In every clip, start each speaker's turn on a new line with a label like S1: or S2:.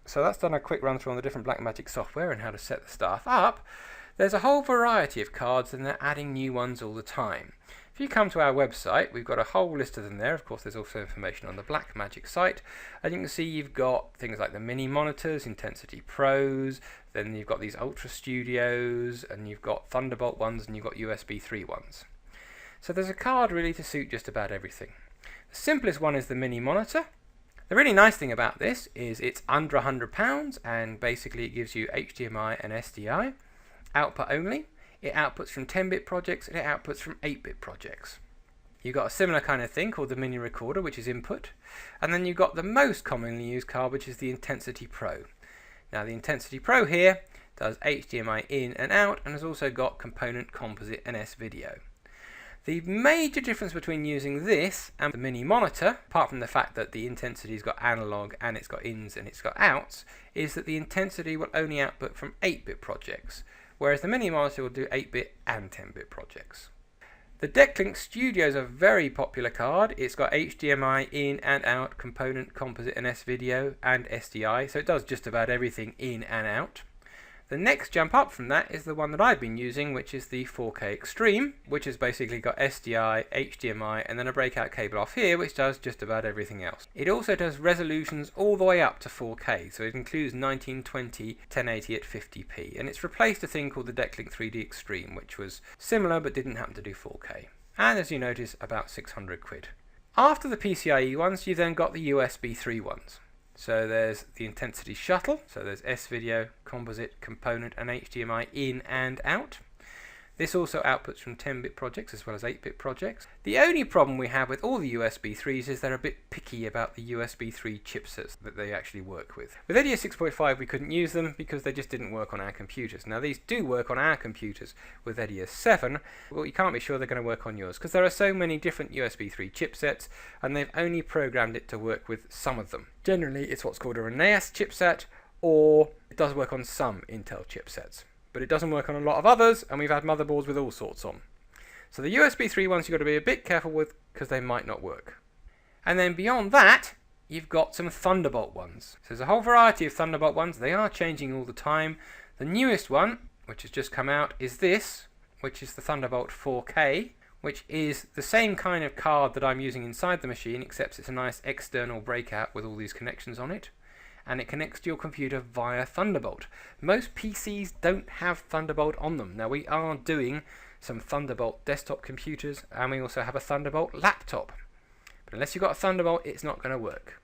S1: So that's done a quick run through on the different Blackmagic software and how to set the stuff up. There's a whole variety of cards and they're adding new ones all the time. If you come to our website, we've got a whole list of them there. Of course, there's also information on the Blackmagic site. And you can see you've got things like the mini monitors, Intensity Pros, then you've got these Ultra Studios, and you've got Thunderbolt ones, and you've got USB 3 ones. So there's a card really to suit just about everything. The simplest one is the mini monitor. The really nice thing about this is it's under £100 and basically it gives you HDMI and SDI, output only. It outputs from 10-bit projects and it outputs from 8-bit projects. You've got a similar kind of thing called the mini recorder, which is input, and then you've got the most commonly used card, which is the Intensity Pro. Now the Intensity Pro here does HDMI in and out and has also got component, composite and S-video. The major difference between using this and the mini monitor, apart from the fact that the Intensity's got analog and it's got ins and it's got outs, is that the Intensity will only output from 8-bit projects, whereas the mini monitor will do 8-bit and 10-bit projects. The Decklink Studio is a very popular card. It's got HDMI in and out, component, composite and S-video and SDI, so it does just about everything in and out. The next jump up from that is the one that I've been using, which is the 4K Extreme, which has basically got SDI, HDMI and then a breakout cable off here, which does just about everything else. It also does resolutions all the way up to 4K, so it includes 1920, 1080 at 50p, and it's replaced a thing called the Decklink 3D Extreme, which was similar but didn't happen to do 4K. And as you notice, about 600 quid. After the PCIe ones, you've then got the USB 3 ones. So there's the Intensity Shuttle, so there's S-video, composite, component and HDMI in and out. This also outputs from 10-bit projects as well as 8-bit projects. The only problem we have with all the USB 3s is they're a bit picky about the USB 3 chipsets that they actually work with. With EDIUS 6.5 we couldn't use them because they just didn't work on our computers. Now these do work on our computers with EDIUS 7, but you can't be sure they're going to work on yours because there are so many different USB 3 chipsets and they've only programmed it to work with some of them. Generally it's what's called a Reneas chipset, or it does work on some Intel chipsets. But it doesn't work on a lot of others, and we've had motherboards with all sorts on. So the USB 3 ones you've got to be a bit careful with because they might not work. And then beyond that, you've got some Thunderbolt ones. So there's a whole variety of Thunderbolt ones. They are changing all the time. The newest one, which has just come out, is this, which is the Thunderbolt 4K, which is the same kind of card that I'm using inside the machine, except it's a nice external breakout with all these connections on it. And it connects to your computer via Thunderbolt. Most PCs don't have Thunderbolt on them. Now we are doing some Thunderbolt desktop computers and we also have a Thunderbolt laptop. But unless you've got a Thunderbolt, it's not going to work.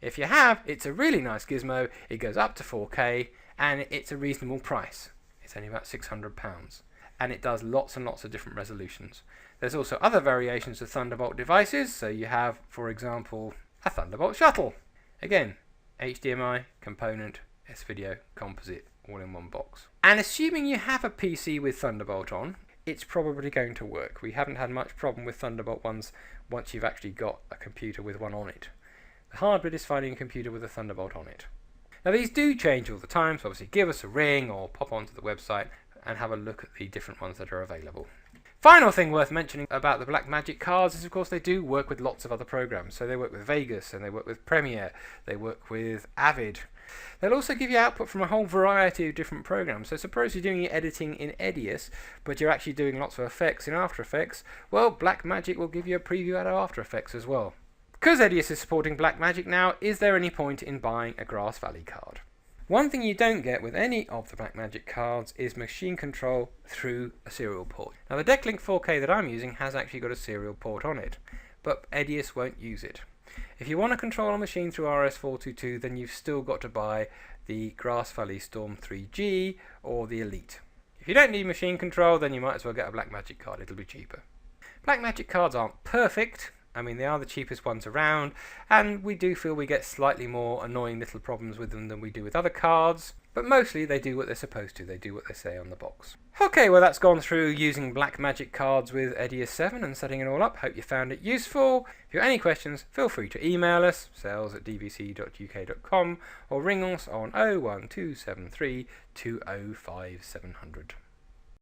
S1: If you have, it's a really nice gizmo. It goes up to 4K and it's a reasonable price. It's only about £600. And it does lots and lots of different resolutions. There's also other variations of Thunderbolt devices. So you have, for example, a Thunderbolt shuttle. Again, HDMI, component, S-video, composite, all in one box. And assuming you have a PC with Thunderbolt on, it's probably going to work. We haven't had much problem with Thunderbolt ones once you've actually got a computer with one on it. The hard bit is finding a computer with a Thunderbolt on it. Now these do change all the time, so obviously give us a ring or pop onto the website and have a look at the different ones that are available. Final thing worth mentioning about the Blackmagic cards is, of course, they do work with lots of other programs. So they work with Vegas and they work with Premiere, they work with Avid. They'll also give you output from a whole variety of different programs. So suppose you're doing your editing in EDIUS, but you're actually doing lots of effects in After Effects, well, Blackmagic will give you a preview out of After Effects as well. Because EDIUS is supporting Blackmagic now, is there any point in buying a Grass Valley card? One thing you don't get with any of the Blackmagic cards is machine control through a serial port. Now the Decklink 4K that I'm using has actually got a serial port on it, but EDIUS won't use it. If you want to control a machine through RS422, then you've still got to buy the Grass Valley Storm 3G or the Elite. If you don't need machine control, then you might as well get a Blackmagic card, it'll be cheaper. Blackmagic cards aren't perfect. I mean, they are the cheapest ones around, and we do feel we get slightly more annoying little problems with them than we do with other cards, but mostly they do what they're supposed to. They do what they say on the box. Okay, well that's gone through using Blackmagic cards with EDIUS 7 and setting it all up. Hope you found it useful. If you have any questions, feel free to email us, sales@dvc.uk.com, or ring us on 01273 205 700.